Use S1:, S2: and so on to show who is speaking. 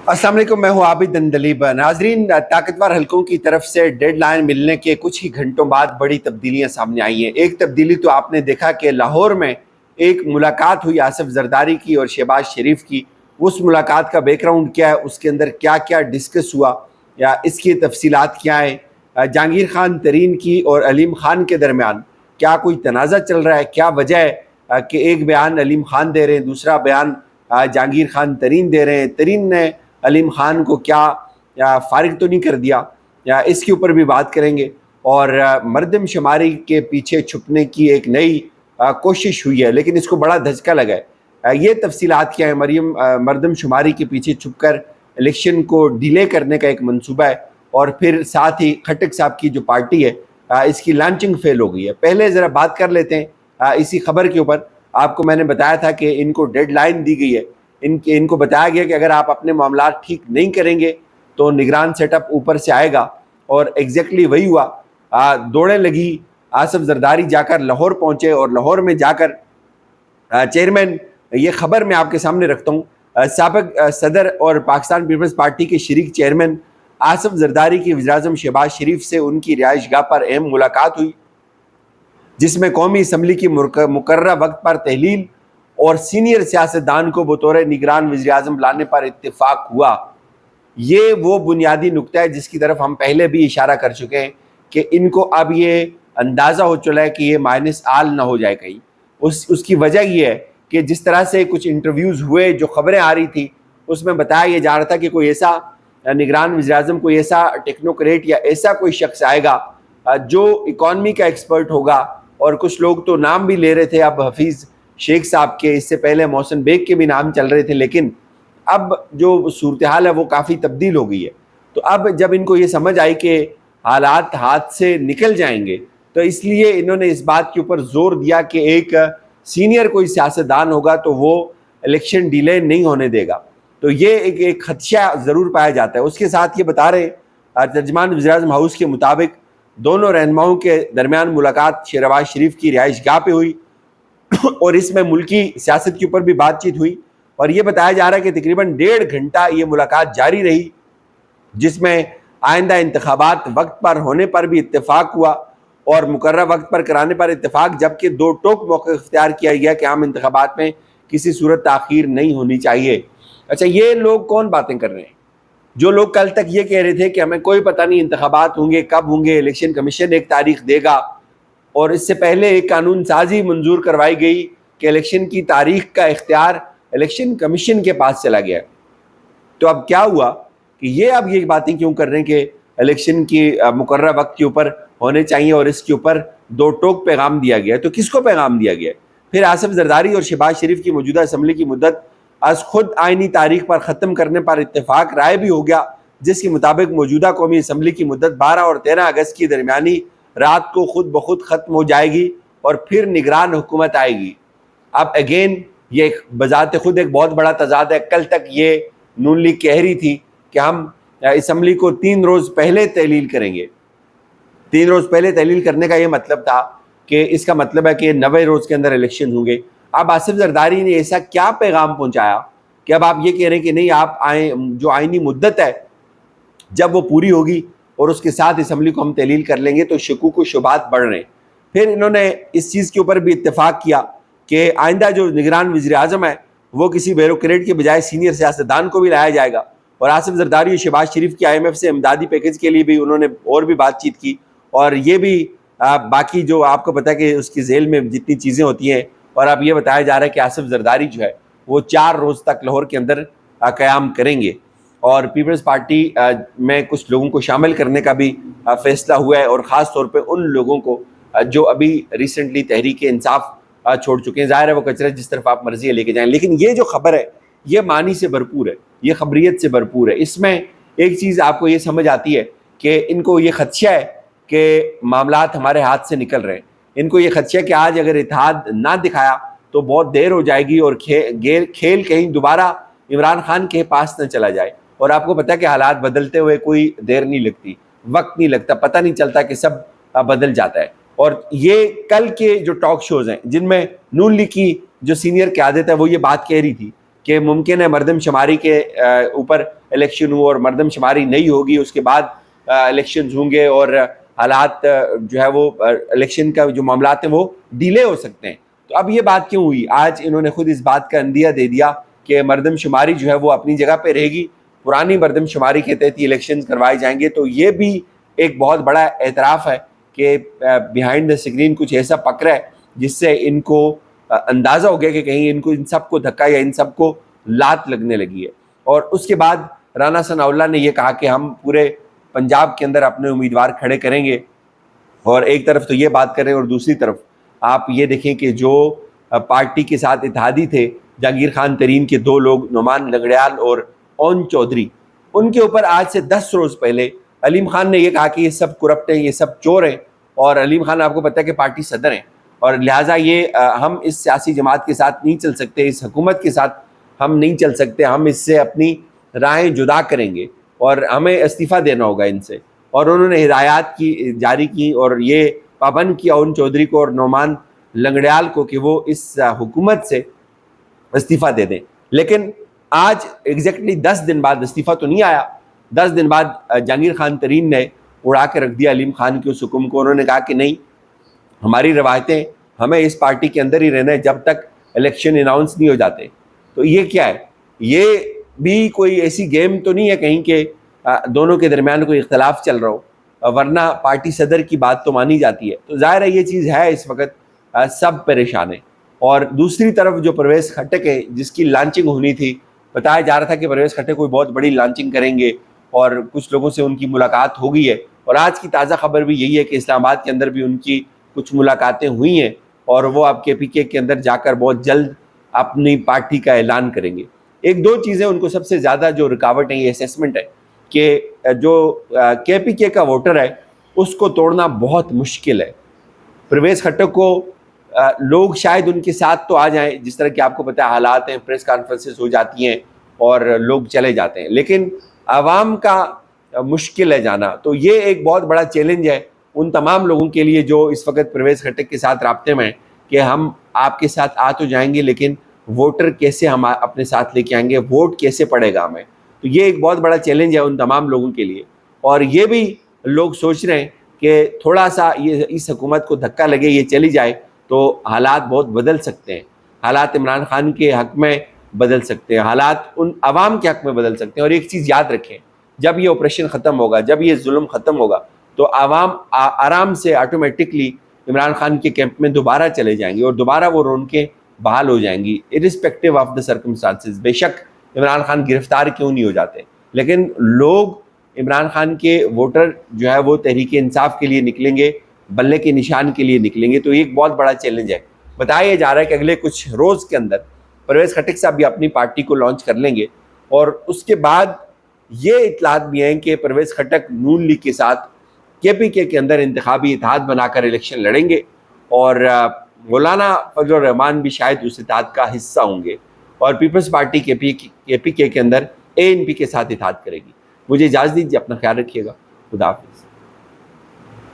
S1: अस्सलाम वालेकुम, मैं हूँ आबिद अंदलीब। नाजरीन, ताकतवर हलकों की तरफ से डेड लाइन मिलने के कुछ ही घंटों बाद बड़ी तब्दीलियाँ सामने आई हैं। एक तब्दीली तो आपने देखा कि लाहौर में एक मुलाकात हुई आसिफ जरदारी की और शहबाज शरीफ की। उस मुलाकात का बैकग्राउंड क्या है, उसके अंदर क्या क्या डिस्कस हुआ या इसकी तफसीलात क्या है। जहांगीर खान तरीन की और अलीम खान के दरमियान क्या कोई तनाज़ा चल रहा है, क्या वजह है कि एक बयान अलीम खान दे रहे हैं, दूसरा बयान जहांगीर खान तरीन दे रहे हैं। तरीन ने अलीम खान को क्या या फारिग तो नहीं कर दिया, या इसके ऊपर भी बात करेंगे। और मर्दम शुमारी के पीछे छुपने की एक नई कोशिश हुई है, लेकिन इसको बड़ा धचका लगा है। ये तफसीलात क्या है? मर्दम शुमारी के पीछे छुपकर इलेक्शन को डिले करने का एक मंसूबा है, और फिर साथ ही खट्टक साहब की जो पार्टी है इसकी लॉन्चिंग फेल हो गई है। पहले ज़रा बात कर लेते हैं इसी खबर के ऊपर। आपको मैंने बताया था कि इनको डेडलाइन दी गई है। इनको बताया गया कि अगर आप अपने मामला ठीक नहीं करेंगे तो निगरान सेटअप ऊपर से आएगा, और एग्जैक्टली वही हुआ। दौड़ें लगी, आसिफ जरदारी जाकर लाहौर पहुंचे और लाहौर में जाकर चेयरमैन, ये खबर मैं आपके सामने रखता हूँ, साबिक सदर और पाकिस्तान पीपल्स पार्टी के शरीक चेयरमैन आसिफ जरदारी की वज़ीर-ए-आज़म शहबाज शरीफ से उनकी रिहाइश गाह पर अहम मुलाकात हुई, जिसमें कौमी असम्बली की मुकर्रर वक्त पर तहलील और सीनियर सियासतदान को बतौर निगरान वज़ीर-ए-आज़म लाने पर इत्तेफाक हुआ। ये वो बुनियादी नुक्ता है जिसकी तरफ हम पहले भी इशारा कर चुके हैं कि इनको अब ये अंदाज़ा हो चला है कि ये माइनस आल ना हो जाए कहीं। उसकी वजह ये है कि जिस तरह से कुछ इंटरव्यूज़ हुए, जो खबरें आ रही थी, उसमें बताया ये जा रहा था कि कोई ऐसा निगरान वज़ीर-ए-आज़म, कोई ऐसा टेक्नोक्रेट या ऐसा कोई शख्स आएगा जो इकॉनमी का एक्सपर्ट होगा। और कुछ लोग तो नाम भी ले रहे थे, अब हफीज़ शेख साहब के, इससे पहले मोहसिन बेग के भी नाम चल रहे थे, लेकिन अब जो सूरत हाल है वो काफ़ी तब्दील हो गई है। तो अब जब इनको ये समझ आई कि हालात हाथ से निकल जाएंगे, तो इसलिए इन्होंने इस बात के ऊपर जोर दिया कि एक सीनियर कोई सियासतदान होगा तो वो इलेक्शन डिले नहीं होने देगा। तो ये एक खदशा ज़रूर पाया जाता है। उसके साथ ये बता रहे तर्जमान वज़ीर-ए-आज़म हाउस के मुताबिक दोनों रहनुमाओं के दरमियान मुलाकात शहबाज शरीफ की रिहाइश गाह पे हुई और इसमें मुल्की सियासत के ऊपर भी बातचीत हुई। और ये बताया जा रहा है कि तकरीबन 1.5 घंटा ये मुलाकात जारी रही, जिसमें आइंदा इंतखाबात वक्त पर होने पर भी इत्तेफाक हुआ और मुकर्रर वक्त पर कराने पर इत्तेफाक, जबकि दो टोक मौक़िफ़ इख्तियार किया गया कि आम इंतखाबात में किसी सूरत ताख़ीर नहीं होनी चाहिए। अच्छा, ये लोग कौन बातें कर रहे हैं? जो लोग कल तक ये कह रहे थे कि हमें कोई पता नहीं इंतखाबात होंगे, कब होंगे, इलेक्शन कमीशन एक तारीख देगा, और इससे पहले एक कानून साजी मंजूर करवाई गई कि इलेक्शन की तारीख का इख्तियार इलेक्शन कमीशन के पास चला गया। तो अब क्या हुआ कि ये अब ये बातें क्यों कर रहे हैं कि इलेक्शन की मुकर्रर वक्त के ऊपर होने चाहिए, और इसके ऊपर दो टोक पैगाम दिया गया। तो किसको पैगाम दिया गया? फिर आसिफ जरदारी और शहबाज शरीफ की मौजूदा असम्बली की मुद्दत आज खुद आइनी तारीख पर ख़त्म करने पर इत्तेफाक राय भी हो गया, जिसके मुताबिक मौजूदा कौमी असम्बली की मुद्दत 12 और 13 अगस्त की दरमियानी रात को खुद ब खुद ख़त्म हो जाएगी और फिर निगरान हुकूमत आएगी। अब अगेन ये बजाते खुद एक बहुत बड़ा तजाद है। कल तक ये नून लीग कह रही थी कि हम असम्बली को 3 रोज़ पहले तहलील करेंगे। 3 रोज़ पहले तहलील करने का ये मतलब था कि इसका मतलब है कि 90 रोज़ के अंदर इलेक्शन होंगे। अब आसिफ जरदारी ने ऐसा क्या पैगाम पहुंचाया कि अब आप ये कह रहे हैं कि नहीं, आप जो आइनी मुद्दत है जब वो पूरी होगी और उसके साथ असम्बली को हम तहलील कर लेंगे, तो शकूक व शुबात बढ़ रहे हैं। फिर इन्होंने इस चीज़ के ऊपर भी इत्तेफाक किया कि आइंदा जो निगरान वज़ीर-ए-आज़म है वो किसी ब्यूरोक्रेट के बजाय सीनियर सियासतदान को भी लाया जाएगा। और आसिफ जरदारी और शहबाज शरीफ की IMF से इमदादी पैकेज के लिए भी उन्होंने और भी बातचीत की, और ये भी बाकी जो आपको पता है कि उसकी जेल में जितनी चीज़ें होती हैं। और अब ये बताया जा रहा है कि आसिफ जरदारी जो है वो 4 रोज़ तक लाहौर के अंदर क़याम करेंगे, और पीपल्स पार्टी में कुछ लोगों को शामिल करने का भी फ़ैसला हुआ है, और ख़ास तौर पे उन लोगों को जो अभी रिसेंटली तहरीक इंसाफ छोड़ चुके हैं। ज़ाहिर है वो कचरा जिस तरफ आप मर्ज़ी लेके जाएँ, लेकिन ये जो खबर है ये मानी से भरपूर है, ये खबरियत से भरपूर है। इसमें एक चीज़ आपको ये समझ आती है कि इनको ये खदशा है कि मामलात हमारे हाथ से निकल रहे हैं। इनको ये खदशा है कि आज अगर इत्तेहाद ना दिखाया तो बहुत देर हो जाएगी और खेल कहीं दोबारा इमरान खान के पास न चला जाए। और आपको पता है कि हालात बदलते हुए कोई देर नहीं लगती, वक्त नहीं लगता, पता नहीं चलता कि सब बदल जाता है। और ये कल के जो टॉक शोज़ हैं जिनमें नून लीग की जो सीनियर क़यादत है वो ये बात कह रही थी کہ ممکن ہے مردم شماری کے اوپر الیکشن ہو اور مردم شماری نہیں ہوگی، اس کے بعد الیکشنز ہوں گے اور حالات جو ہے وہ الیکشن کا جو معاملات ہیں وہ ڈیلے ہو سکتے ہیں۔ تو اب یہ بات کیوں ہوئی؟ آج انہوں نے خود اس بات کا عندیہ دے دیا کہ مردم شماری جو ہے وہ اپنی جگہ پہ رہے گی، پرانی مردم شماری کے تحت ہی الیکشنز کروائے جائیں گے۔ تو یہ بھی ایک بہت بڑا اعتراف ہے کہ بیہائنڈ دا اسکرین کچھ ایسا پک رہا ہے جس سے ان کو اندازہ ہو گیا کہ کہیں ان سب کو دھکا یا ان سب کو لات لگنے لگی ہے۔ اور اس کے بعد رانا ثناء اللہ نے یہ کہا کہ ہم پورے پنجاب کے اندر اپنے امیدوار کھڑے کریں گے، اور ایک طرف تو یہ بات کریں اور دوسری طرف آپ یہ دیکھیں کہ جو پارٹی کے ساتھ اتحادی تھے جہانگیر خان ترین کے دو لوگ نعمان لنگڑیال اور اون چودھری، ان کے اوپر آج سے 10 روز پہلے علیم خان نے یہ کہا کہ یہ سب کرپٹ ہیں، یہ سب چور ہیں، اور علیم خان آپ کو پتہ ہے کہ پارٹی صدر ہیں، اور لہٰذا یہ ہم اس سیاسی جماعت کے ساتھ نہیں چل سکتے، اس حکومت کے ساتھ ہم نہیں چل سکتے، ہم اس سے اپنی رائیں جدا کریں گے اور ہمیں استعفیٰ دینا ہوگا ان سے۔ اور انہوں نے ہدایات کی جاری کی اور یہ پابند کیا اون چودھری کو اور نعمان لنگڑیال کو کہ وہ اس حکومت سے استعفیٰ دے دیں۔ لیکن آج ایگزیکٹلی 10 دن بعد، استعفیٰ تو نہیں آیا، 10 دن بعد جہانگیر خان ترین نے اڑا کے رکھ دیا علیم خان کے اس حکم کو۔ انہوں نے کہا کہ نہیں، ہماری روایتیں، ہمیں اس پارٹی کے اندر ہی رہنا ہے جب تک الیکشن اناؤنس نہیں ہو جاتے۔ تو یہ کیا ہے؟ یہ بھی کوئی ایسی گیم تو نہیں ہے کہیں کہ دونوں کے درمیان کوئی اختلاف چل رہا ہو، ورنہ پارٹی صدر کی بات تو مانی جاتی ہے۔ تو ظاہر ہے یہ چیز ہے، اس وقت سب پریشان ہیں۔ اور دوسری طرف جو پرویز خٹک ہے جس کی لانچنگ ہونی تھی، بتایا جا رہا تھا کہ پرویز خٹک کوئی بہت بڑی لانچنگ کریں گے اور کچھ لوگوں سے ان کی ملاقات ہو گئی ہے، اور آج کی تازہ خبر بھی یہی ہے کہ اسلام آباد کے اندر بھی ان کی کچھ ملاقاتیں ہوئی ہیں، اور وہ اب کے پی کے اندر جا کر بہت جلد اپنی پارٹی کا اعلان کریں گے۔ ایک دو چیزیں ان کو سب سے زیادہ جو رکاوٹ ہیں، یہ اسیسمنٹ ہے کہ جو کے پی کے کا ووٹر ہے اس کو توڑنا بہت مشکل ہے۔ پرویز خٹک کو لوگ شاید ان کے ساتھ تو آ جائیں، جس طرح کہ آپ کو پتہ ہے حالات ہیں، پریس کانفرنسز ہو جاتی ہیں اور لوگ چلے جاتے ہیں، لیکن عوام کا مشکل ہے جانا۔ تو یہ ایک بہت بڑا چیلنج ہے ان تمام لوگوں کے لیے جو اس وقت پرویز خٹک کے ساتھ رابطے میں ہیں کہ ہم آپ کے ساتھ آ تو جائیں گے، لیکن ووٹر کیسے ہم اپنے ساتھ لے کے آئیں گے، ووٹ کیسے پڑے گا ہمیں۔ تو یہ ایک بہت بڑا چیلنج ہے ان تمام لوگوں کے لیے، اور یہ بھی لوگ سوچ رہے ہیں کہ تھوڑا سا یہ اس حکومت کو دھکا لگے، یہ چلی جائے تو حالات بہت بدل سکتے ہیں، حالات عمران خان کے حق میں بدل سکتے ہیں، حالات ان عوام کے حق میں بدل سکتے ہیں۔ اور ایک چیز یاد رکھیں، جب یہ آپریشن ختم ہوگا، جب یہ ظلم ختم ہوگا، تو عوام آرام سے آٹومیٹکلی عمران خان کے کیمپ میں دوبارہ چلے جائیں گے اور دوبارہ وہ رونقیں بحال ہو جائیں گی irrespective آف دا سرکمسٹانسز۔ بے شک عمران خان گرفتار کیوں نہیں ہو جاتے، لیکن لوگ عمران خان کے ووٹر جو ہے وہ تحریک انصاف کے لیے نکلیں گے، بلے کے نشان کے لیے نکلیں گے۔ تو یہ ایک بہت بڑا چیلنج ہے۔ بتایا جا رہا ہے کہ اگلے کچھ روز کے اندر پرویز خٹک صاحب بھی اپنی پارٹی کو لانچ کر لیں گے، اور اس کے بعد یہ اطلاعات بھی ہیں کہ پرویز خٹک نون لیگ کے ساتھ کے پی کے اندر انتخابی اتحاد بنا کر الیکشن لڑیں گے، اور مولانا فضل الرحمان بھی شاید اس اتحاد کا حصہ ہوں گے، اور پیپلز پارٹی کے پی کے اندر اے این پی کے ساتھ اتحاد کرے گی۔ مجھے اجازت دیجیے، اپنا خیال رکھیے گا، خدا حافظ۔